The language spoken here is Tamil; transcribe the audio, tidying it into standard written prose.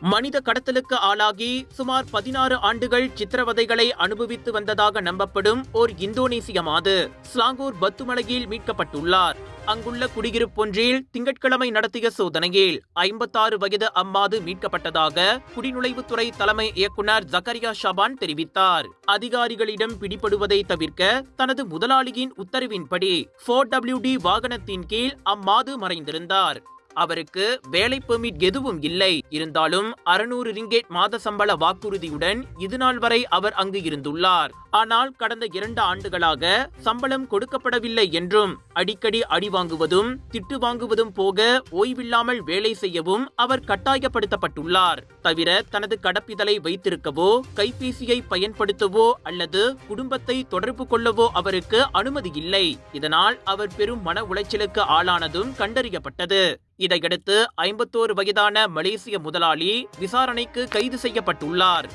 மனித கடத்தலுக்கு ஆளாகி சுமார் 16 ஆண்டுகள் சித்திரவதைகளை அனுபவித்து வந்ததாக நம்பப்படும் ஓர் இந்தோனேசிய மாது ஸ்லாங்கூர் பத்துமலையில் மீட்கப்பட்டுள்ளார். அங்குள்ள குடியிருப்பொன்றில் திங்கட்கிழமை நடத்திய சோதனையில் 56 வயது அம்மாது மீட்கப்பட்டதாக குடிநுழைவுத்துறை தலைமை இயக்குநர் ஜக்கரியா ஷபான் தெரிவித்தார். அதிகாரிகளிடம் பிடிபடுவதை தவிர்க்க தனது முதலாளியின் உத்தரவின்படி 4WD வாகனத்தின் கீழ் அம்மாது மறைந்திருந்தார். அவருக்கு வேலை பெர்மிட் எதுவும் இல்லை. இருந்தாலும் 600 ரிங்கெட் மாத சம்பள வாக்குறுதியுடன் இதுநாள் வரை அவர் அங்கு இருந்துள்ளார். ஆனால் கடந்த 2 ஆண்டுகளாக சம்பளம் கொடுக்கப்படவில்லை என்றும் அடிக்கடி அடி வாங்குவதும் திட்டு வாங்குவதும் போக ஓய்வில்லாமல் வேலை செய்யவும் அவர் கட்டாயப்படுத்தப்பட்டுள்ளார். தவிர தனது கடப்பிதழை வைத்திருக்கவோ கைபேசியை பயன்படுத்தவோ அல்லது குடும்பத்தை தொடர்பு கொள்ளவோ அவருக்கு அனுமதி இல்லை. இதனால் அவர் பெரும் மன உளைச்சலுக்கு ஆளானதும் கண்டறியப்பட்டது. இதையடுத்து 51 வயதான மலேசிய முதலாளி விசாரணைக்கு கைது செய்யப்பட்டுள்ளார்.